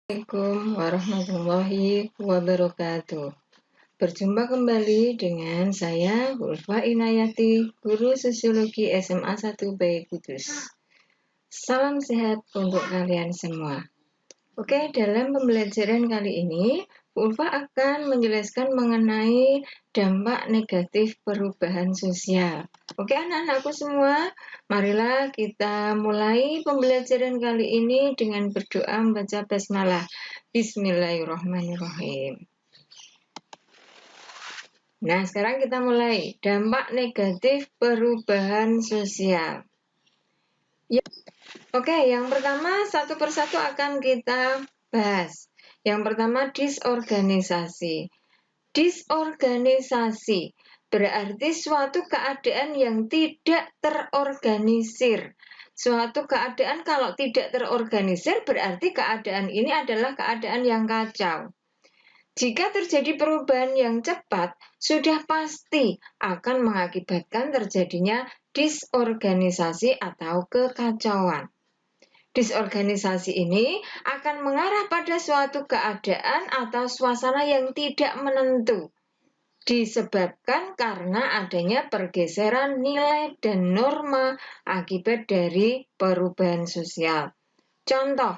Assalamualaikum warahmatullahi wabarakatuh. Berjumpa kembali dengan saya Ulfa Inayati, Guru Sosiologi SMA 1 Bayi Kudus. Salam sehat untuk kalian semua. Oke, dalam pembelajaran kali ini, Ulfa akan menjelaskan mengenai dampak negatif perubahan sosial. Oke, anak-anakku semua, marilah kita mulai pembelajaran kali ini dengan berdoa membaca basmalah. Bismillahirrahmanirrahim. Nah, sekarang kita mulai. Dampak negatif perubahan sosial. Oke, yang pertama satu persatu akan kita bahas. Yang pertama disorganisasi. Disorganisasi berarti suatu keadaan yang tidak terorganisir. Suatu keadaan kalau tidak terorganisir berarti keadaan ini adalah keadaan yang kacau. Jika terjadi perubahan yang cepat, sudah pasti akan mengakibatkan terjadinya disorganisasi atau kekacauan. Disorganisasi ini akan mengarah pada suatu keadaan atau suasana yang tidak menentu, disebabkan karena adanya pergeseran nilai dan norma akibat dari perubahan sosial. Contoh,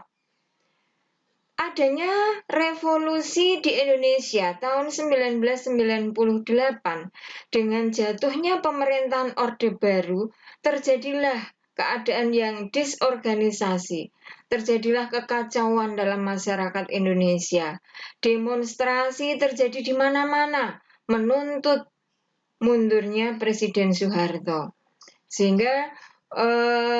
adanya revolusi di Indonesia tahun 1998 dengan jatuhnya pemerintahan Orde Baru, terjadilah keadaan yang disorganisasi. Terjadilah kekacauan dalam masyarakat Indonesia. Demonstrasi terjadi di mana-mana, menuntut mundurnya Presiden Soeharto. Sehingga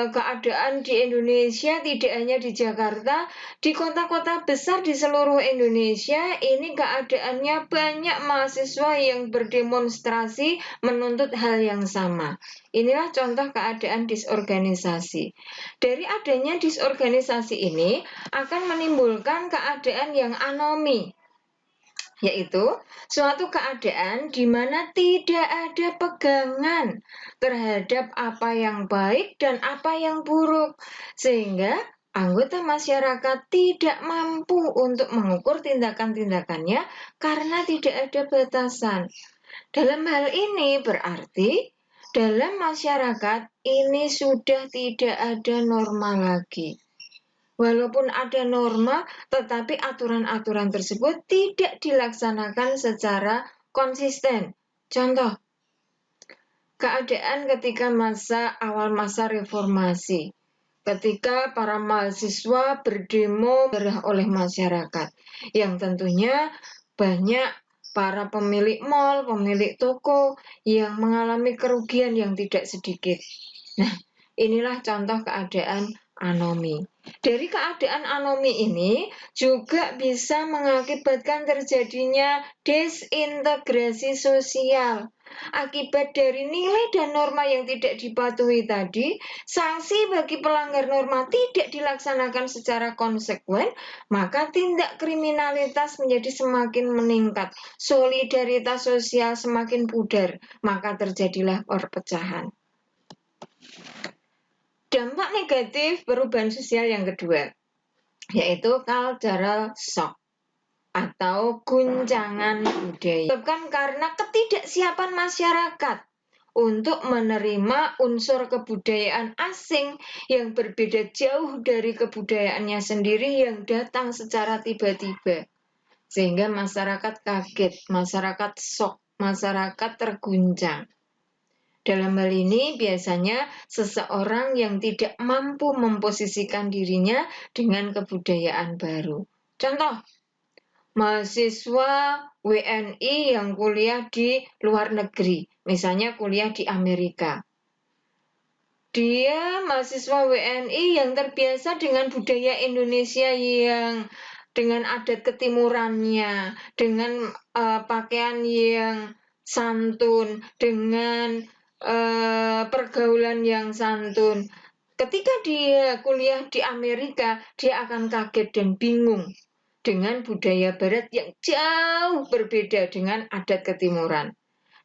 keadaan di Indonesia tidak hanya di Jakarta, di kota-kota besar di seluruh Indonesia ini keadaannya banyak mahasiswa yang berdemonstrasi menuntut hal yang sama. Inilah contoh keadaan disorganisasi. Dari adanya disorganisasi ini akan menimbulkan keadaan yang anomi, yaitu suatu keadaan di mana tidak ada pegangan terhadap apa yang baik dan apa yang buruk, sehingga anggota masyarakat tidak mampu untuk mengukur tindakan-tindakannya karena tidak ada batasan. Dalam hal ini berarti dalam masyarakat ini sudah tidak ada norma lagi. Walaupun ada norma, tetapi aturan-aturan tersebut tidak dilaksanakan secara konsisten. Contoh, keadaan ketika awal masa reformasi, ketika para mahasiswa berdemo oleh masyarakat, yang tentunya banyak para pemilik mal, pemilik toko yang mengalami kerugian yang tidak sedikit. Nah, inilah contoh keadaan anomi. Dari keadaan anomi ini juga bisa mengakibatkan terjadinya desintegrasi sosial. Akibat dari nilai dan norma yang tidak dipatuhi tadi, sanksi bagi pelanggar norma tidak dilaksanakan secara konsekuen, maka tindak kriminalitas menjadi semakin meningkat, solidaritas sosial semakin pudar, maka terjadilah perpecahan. Dampak negatif perubahan sosial yang kedua, yaitu cultural shock atau guncangan budaya. Disebabkan karena ketidaksiapan masyarakat untuk menerima unsur kebudayaan asing yang berbeda jauh dari kebudayaannya sendiri yang datang secara tiba-tiba. Sehingga masyarakat kaget, masyarakat shock, masyarakat terguncang. Dalam hal ini biasanya seseorang yang tidak mampu memposisikan dirinya dengan kebudayaan baru. Contoh, mahasiswa WNI yang kuliah di luar negeri, misalnya kuliah di Amerika. Dia mahasiswa WNI yang terbiasa dengan budaya Indonesia yang dengan adat ketimurannya, dengan pakaian yang santun, dengan pergaulan yang santun. Ketika dia kuliah di Amerika, dia akan kaget dan bingung dengan budaya barat yang jauh berbeda dengan adat ketimuran.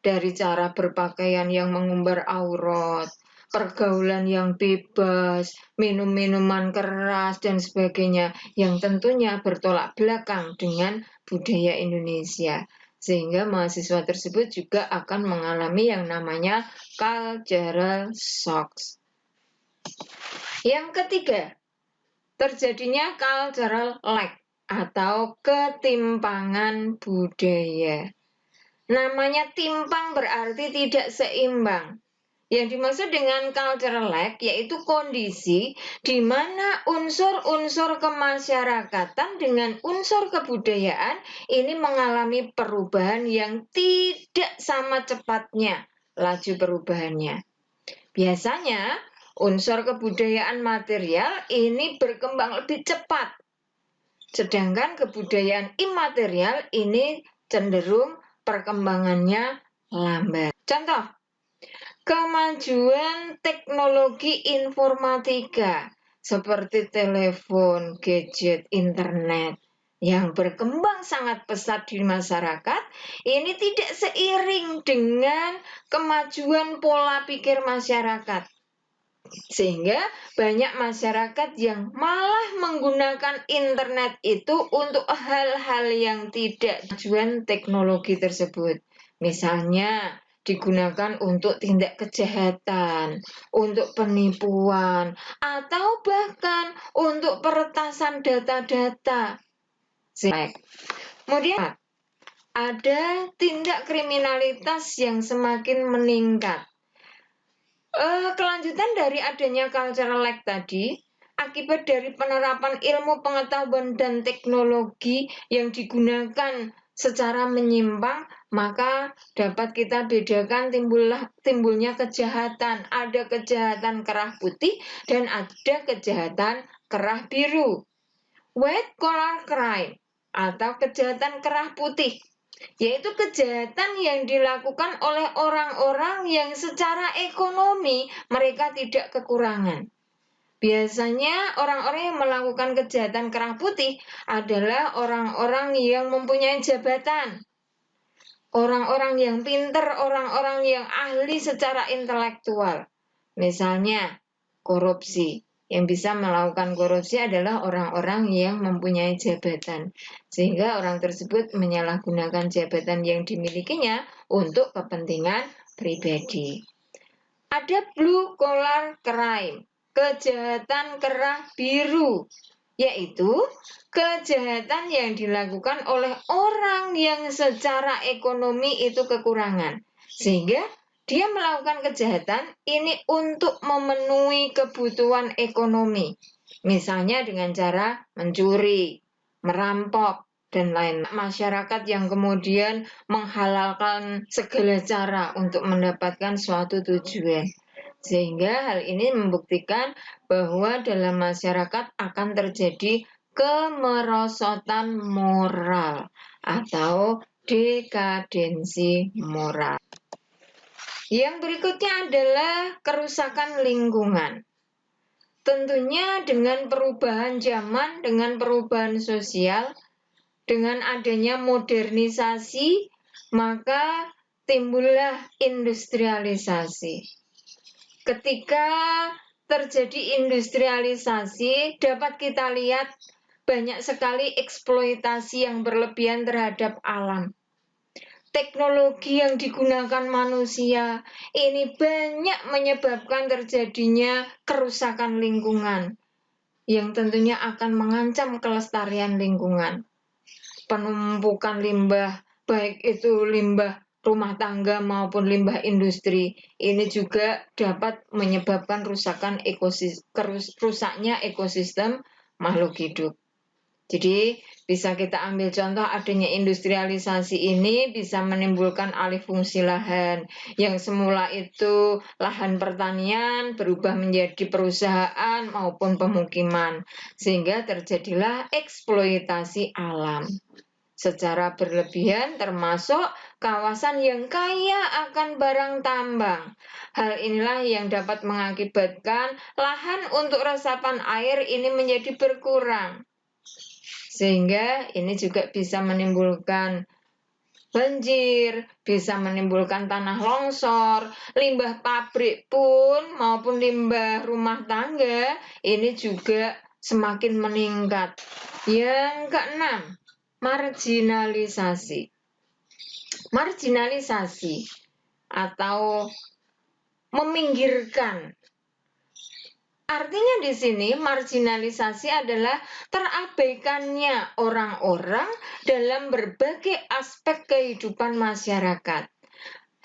Dari cara berpakaian yang mengumbar aurat, pergaulan yang bebas, minum-minuman keras, dan sebagainya, yang tentunya bertolak belakang dengan budaya Indonesia. Sehingga mahasiswa tersebut juga akan mengalami yang namanya cultural shocks. Yang ketiga, terjadinya cultural lag atau ketimpangan budaya. Namanya timpang berarti tidak seimbang. Yang dimaksud dengan cultural lag yaitu kondisi di mana unsur-unsur kemasyarakatan dengan unsur kebudayaan ini mengalami perubahan yang tidak sama cepatnya laju perubahannya. Biasanya unsur kebudayaan material ini berkembang lebih cepat, sedangkan kebudayaan imaterial ini cenderung perkembangannya lambat. Contoh, kemajuan teknologi informatika seperti telepon, gadget, internet yang berkembang sangat pesat di masyarakat, ini tidak seiring dengan kemajuan pola pikir masyarakat. Sehingga banyak masyarakat yang malah menggunakan internet itu untuk hal-hal yang tidak tujuan teknologi tersebut. Misalnya digunakan untuk tindak kejahatan, untuk penipuan, atau bahkan untuk peretasan data-data. Kemudian ada tindak kriminalitas yang semakin meningkat. Kelanjutan dari adanya cultural lag tadi, akibat dari penerapan ilmu pengetahuan dan teknologi yang digunakan secara menyimpang, maka dapat kita bedakan timbulnya kejahatan. Ada kejahatan kerah putih dan ada kejahatan kerah biru. White collar crime atau kejahatan kerah putih, yaitu kejahatan yang dilakukan oleh orang-orang yang secara ekonomi mereka tidak kekurangan. Biasanya orang-orang yang melakukan kejahatan kerah putih adalah orang-orang yang mempunyai jabatan, orang-orang yang pintar, orang-orang yang ahli secara intelektual. Misalnya korupsi. Yang bisa melakukan korupsi adalah orang-orang yang mempunyai jabatan, sehingga orang tersebut menyalahgunakan jabatan yang dimilikinya untuk kepentingan pribadi. Ada blue collar crime, kejahatan kerah biru, yaitu kejahatan yang dilakukan oleh orang yang secara ekonomi itu kekurangan, sehingga dia melakukan kejahatan ini untuk memenuhi kebutuhan ekonomi, misalnya dengan cara mencuri, merampok, dan lain. Masyarakat yang kemudian menghalalkan segala cara untuk mendapatkan suatu tujuan. Sehingga hal ini membuktikan bahwa dalam masyarakat akan terjadi kemerosotan moral atau dekadensi moral. Yang berikutnya adalah kerusakan lingkungan. Tentunya dengan perubahan zaman, dengan perubahan sosial, dengan adanya modernisasi, maka timbullah industrialisasi. Ketika terjadi industrialisasi, dapat kita lihat banyak sekali eksploitasi yang berlebihan terhadap alam. Teknologi yang digunakan manusia ini banyak menyebabkan terjadinya kerusakan lingkungan yang tentunya akan mengancam kelestarian lingkungan. Penumpukan limbah, baik itu limbah rumah tangga maupun limbah industri, ini juga dapat menyebabkan rusaknya ekosistem makhluk hidup. Jadi bisa kita ambil contoh adanya industrialisasi ini bisa menimbulkan alih fungsi lahan yang semula itu lahan pertanian berubah menjadi perusahaan maupun pemukiman, sehingga terjadilah eksploitasi alam secara berlebihan, termasuk kawasan yang kaya akan barang tambang. Hal inilah yang dapat mengakibatkan lahan untuk resapan air ini menjadi berkurang. Sehingga ini juga bisa menimbulkan banjir, bisa menimbulkan tanah longsor, limbah pabrik pun maupun limbah rumah tangga ini juga semakin meningkat. Yang keenam, marginalisasi. Marginalisasi atau meminggirkan. Artinya di sini marginalisasi adalah terabaikannya orang-orang dalam berbagai aspek kehidupan masyarakat.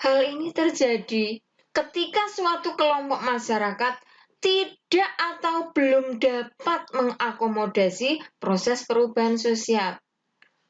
Hal ini terjadi ketika suatu kelompok masyarakat tidak atau belum dapat mengakomodasi proses perubahan sosial.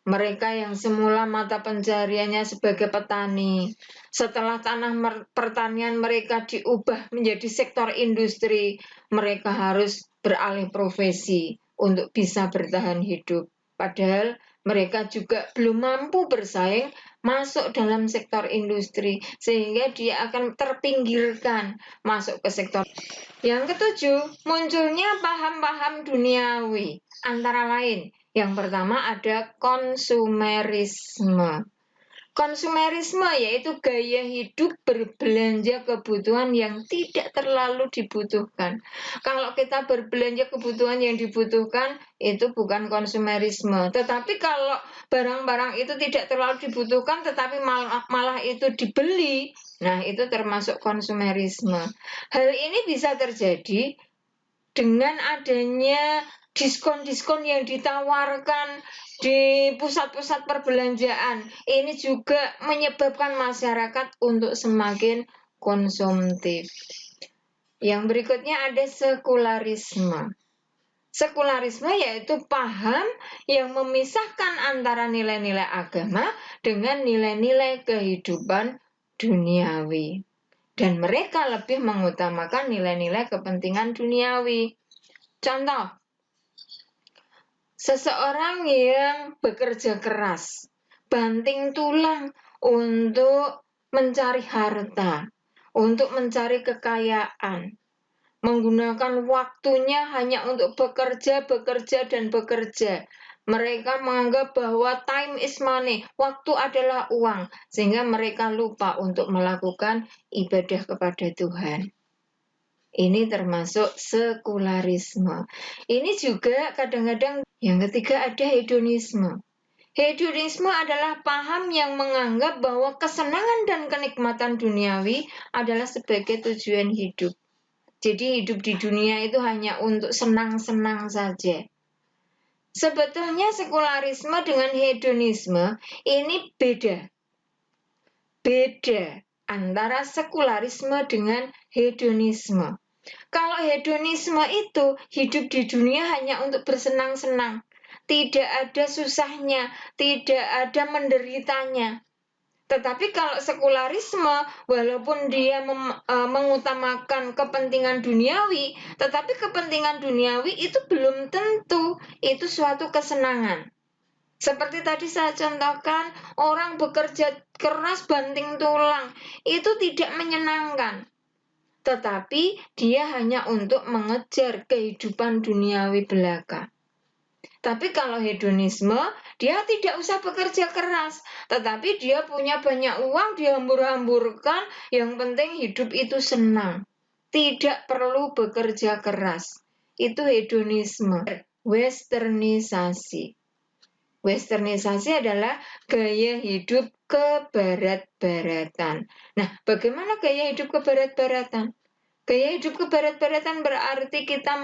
Mereka yang semula mata pencahariannya sebagai petani, setelah tanah pertanian mereka diubah menjadi sektor industri, mereka harus beralih profesi untuk bisa bertahan hidup. Padahal mereka juga belum mampu bersaing masuk dalam sektor industri, sehingga dia akan terpinggirkan masuk ke sektor. Yang ketujuh, munculnya paham-paham duniawi, antara lain yang pertama ada konsumerisme. Konsumerisme yaitu gaya hidup berbelanja kebutuhan yang tidak terlalu dibutuhkan. Kalau kita berbelanja kebutuhan yang dibutuhkan, itu bukan konsumerisme. Tetapi kalau barang-barang itu tidak terlalu dibutuhkan, tetapi malah itu dibeli, nah itu termasuk konsumerisme. Hal ini bisa terjadi dengan adanya diskon-diskon yang ditawarkan di pusat-pusat perbelanjaan. Ini juga menyebabkan masyarakat untuk semakin konsumtif. Yang berikutnya ada sekularisme. Sekularisme yaitu paham yang memisahkan antara nilai-nilai agama dengan nilai-nilai kehidupan duniawi. Dan mereka lebih mengutamakan nilai-nilai kepentingan duniawi. Contoh, seseorang yang bekerja keras, banting tulang untuk mencari harta, untuk mencari kekayaan, menggunakan waktunya hanya untuk bekerja, dan bekerja. Mereka menganggap bahwa time is money, waktu adalah uang, sehingga mereka lupa untuk melakukan ibadah kepada Tuhan. Ini termasuk sekularisme. Ini juga kadang-kadang yang ketiga ada hedonisme. Hedonisme adalah paham yang menganggap bahwa kesenangan dan kenikmatan duniawi adalah sebagai tujuan hidup. Jadi hidup di dunia itu hanya untuk senang-senang saja. Sebetulnya sekularisme dengan hedonisme ini beda. Beda antara sekularisme dengan hedonisme. Kalau hedonisme itu hidup di dunia hanya untuk bersenang-senang. Tidak ada susahnya, tidak ada menderitanya. Tetapi kalau sekularisme, walaupun dia mengutamakan kepentingan duniawi, tetapi kepentingan duniawi itu belum tentu itu suatu kesenangan. Seperti tadi saya contohkan, orang bekerja keras banting tulang, itu tidak menyenangkan. Tetapi dia hanya untuk mengejar kehidupan duniawi belaka. Tapi kalau hedonisme, dia tidak usah bekerja keras, tetapi dia punya banyak uang, dihambur-hamburkan, yang penting hidup itu senang. Tidak perlu bekerja keras. Itu hedonisme. Westernisasi. Westernisasi adalah gaya hidup kebarat-baratan. Nah, bagaimana gaya hidup kebarat-baratan? Gaya hidup kebarat-baratan berarti kita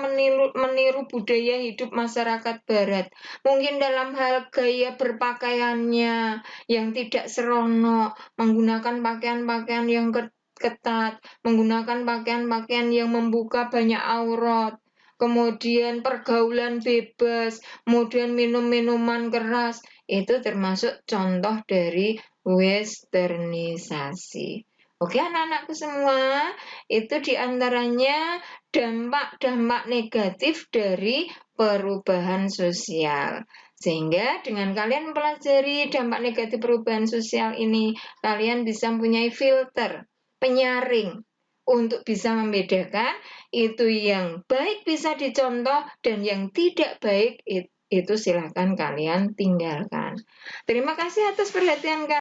meniru budaya hidup masyarakat barat. Mungkin dalam hal gaya berpakaiannya yang tidak seronok, menggunakan pakaian-pakaian yang ketat, menggunakan pakaian-pakaian yang membuka banyak aurat, kemudian pergaulan bebas, kemudian minum-minuman keras, itu termasuk contoh dari westernisasi. Oke anak-anakku semua, itu diantaranya dampak-dampak negatif dari perubahan sosial. Sehingga dengan kalian mempelajari dampak negatif perubahan sosial ini, kalian bisa mempunyai filter, penyaring, untuk bisa membedakan itu yang baik bisa dicontoh dan yang tidak baik itu silakan kalian tinggalkan. Terima kasih atas perhatian kalian.